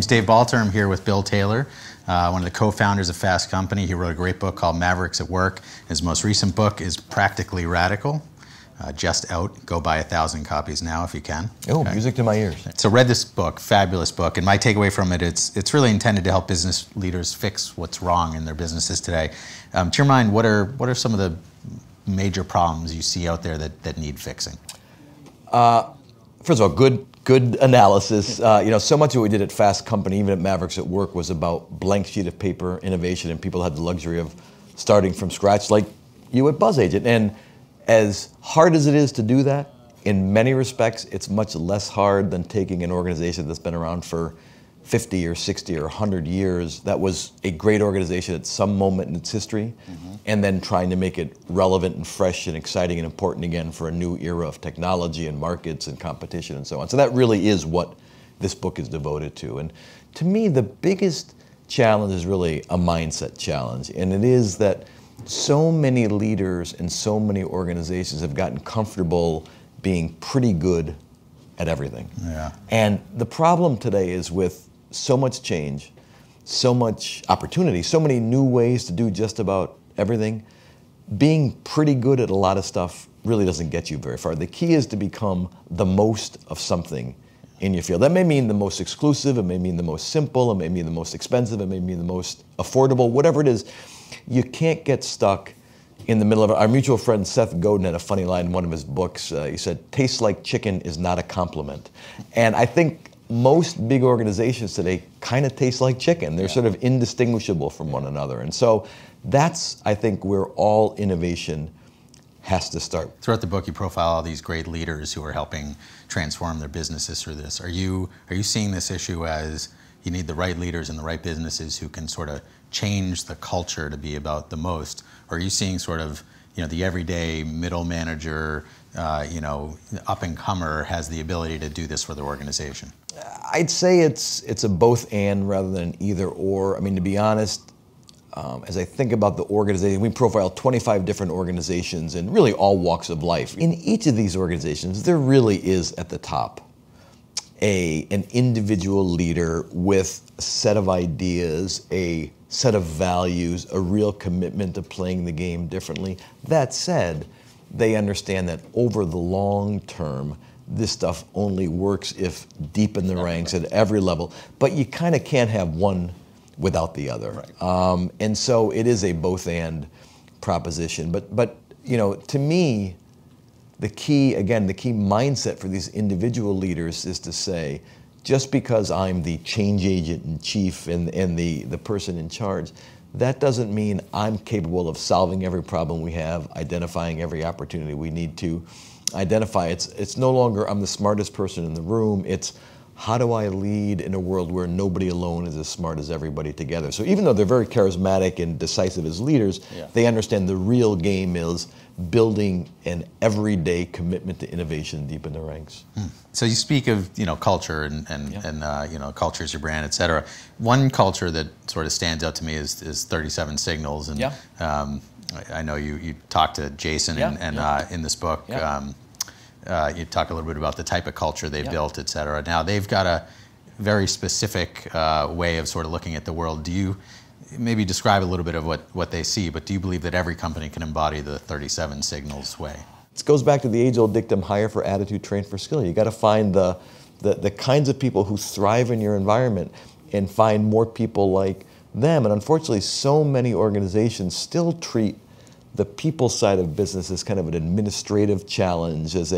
name's Dave Balter. I'm here with Bill Taylor, one of the co-founders of Fast Company. He wrote a great book called Mavericks at Work. His most recent book is Practically Radical. Just out. Go buy 1,000 copies now if you can. Oh, okay. Music to my ears. So read this book, fabulous book, and my takeaway from it, it's really intended to help business leaders fix what's wrong in their businesses today. To your mind, what are some of the major problems you see out there that need fixing? First of all, good analysis. So much of what we did at Fast Company, even at Mavericks at Work, was about blank sheet of paper innovation, and people had the luxury of starting from scratch, like you at BzzAgent. And as hard as it is to do that, in many respects, it's much less hard than taking an organization that's been around for 50 or 60 or 100 years, that was a great organization at some moment in its history, and then trying to make it relevant and fresh and exciting and important again for a new era of technology and markets and competition and so on. So that really is what this book is devoted to. And to me, the biggest challenge is really a mindset challenge, and it is that so many leaders and so many organizations have gotten comfortable being pretty good at everything. Yeah. And the problem today is with so much change, so much opportunity, so many new ways to do just about everything, being pretty good at a lot of stuff really doesn't get you very far. The key is to become the most of something in your field. That may mean the most exclusive, it may mean the most simple, it may mean the most expensive, it may mean the most affordable, whatever it is. You can't get stuck in the middle of it. Our mutual friend Seth Godin had a funny line in one of his books. He said, "Tastes like chicken is not a compliment." And I think most big organizations today kind of taste like chicken. They're sort of indistinguishable from one another. And so that's, I think, where all innovation has to start. Throughout the book, you profile all these great leaders who are helping transform their businesses through this. Are you seeing this issue as you need the right leaders and the right businesses who can sort of change the culture to be about the most? Or are you seeing sort of, the everyday middle manager, up and comer has the ability to do this for their organization? I'd say it's a both and rather than an either or. I mean, to be honest, as I think about the organization, we profile 25 different organizations in really all walks of life. In each of these organizations, there really is at the top an individual leader with a set of ideas, a set of values, a real commitment to playing the game differently. That said, they understand that over the long term, this stuff only works if deep in the ranks at every level. But you kind of can't have one without the other. Right. And so it is a both and proposition. But to me, the key mindset for these individual leaders is to say, just because I'm the change agent in chief and the person in charge, that doesn't mean I'm capable of solving every problem we have, identifying every opportunity we need to identify. It's no longer I'm the smartest person in the room. It's how do I lead in a world where nobody alone is as smart as everybody together? So even though they're very charismatic and decisive as leaders, they understand the real game is building an everyday commitment to innovation deep in the ranks. So you speak of culture and culture is your brand, et cetera. One culture that sort of stands out to me is 37 Signals, and I know you talked to Jason and in this book. You talk a little bit about the type of culture they've built, et cetera. Now, they've got a very specific way of sort of looking at the world. Do you maybe describe a little bit of what they see, but do you believe that every company can embody the 37 Signals way? It goes back to the age-old dictum, hire for attitude, train for skill. You got to find the kinds of people who thrive in your environment and find more people like them. And unfortunately, so many organizations still treat the people side of business is kind of an administrative challenge, as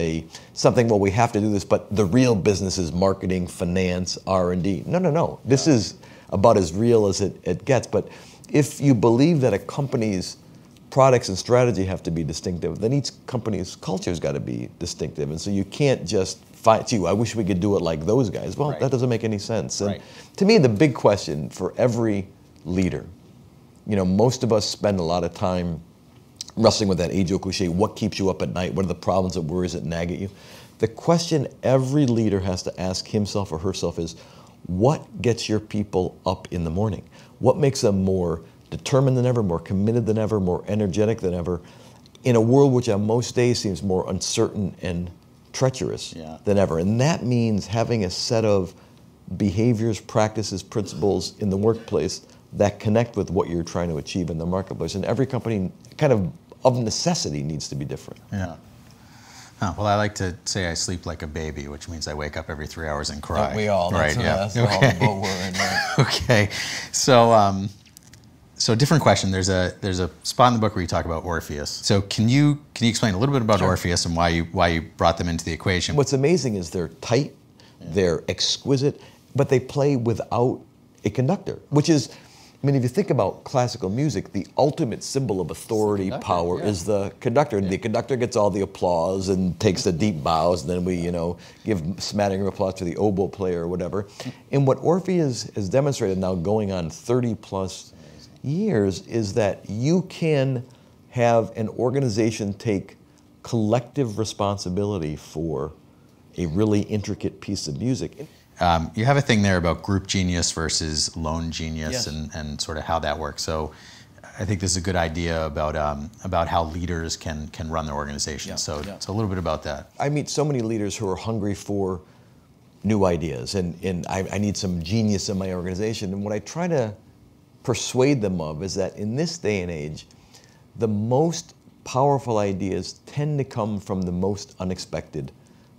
something, well, we have to do this, but the real business is marketing, finance, R&D. No. This is about as real as it gets. But if you believe that a company's products and strategy have to be distinctive, then each company's culture's got to be distinctive. And so you can't just find, I wish we could do it like those guys. Well, that doesn't make any sense. And to me, the big question for every leader, most of us spend a lot of time wrestling with that age-old cliche, what keeps you up at night? What are the problems, that worries, that nag at you? The question every leader has to ask himself or herself is, what gets your people up in the morning? What makes them more determined than ever, more committed than ever, more energetic than ever, in a world which on most days seems more uncertain and treacherous than ever? And that means having a set of behaviors, practices, principles in the workplace that connect with what you're trying to achieve in the marketplace. And every company kind of necessity needs to be different. Yeah. Oh, well, I like to say I sleep like a baby, which means I wake up every 3 hours and cry. Don't we all? Right, That's all the boat we're in. Right? Okay. So different question. There's a spot in the book where you talk about Orpheus. So can you explain a little bit about Orpheus and why you brought them into the equation? What's amazing is they're tight, they're exquisite, but they play without a conductor, which is, I mean, if you think about classical music, the ultimate symbol of authority, power is the conductor. And the conductor gets all the applause and takes the deep bows, and then we, give smattering of applause to the oboe player or whatever. And what Orpheus has demonstrated now going on 30 plus years is that you can have an organization take collective responsibility for a really intricate piece of music. You have a thing there about group genius versus lone genius and sort of how that works. So I think this is a good idea about how leaders can run their organization. So it's a little bit about that. I meet so many leaders who are hungry for new ideas, and I need some genius in my organization. And what I try to persuade them of is that in this day and age, the most powerful ideas tend to come from the most unexpected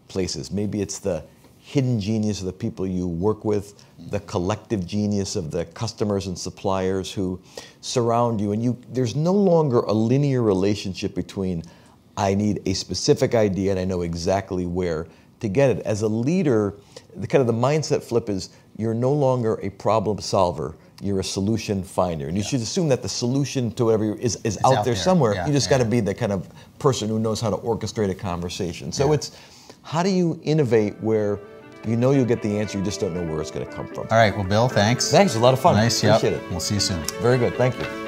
places. Maybe it's the hidden genius of the people you work with, the collective genius of the customers and suppliers who surround you, and there's no longer a linear relationship between I need a specific idea and I know exactly where to get it. As a leader, the mindset flip is you're no longer a problem solver, you're a solution finder. And you should assume that the solution to whatever is out there somewhere. You just got to be the kind of person who knows how to orchestrate a conversation. So it's, how do you innovate where you know you'll get the answer, you just don't know where it's going to come from? All right, well, Bill, thanks. Thanks, it was a lot of fun. Nice, Appreciate it. We'll see you soon. Very good, thank you.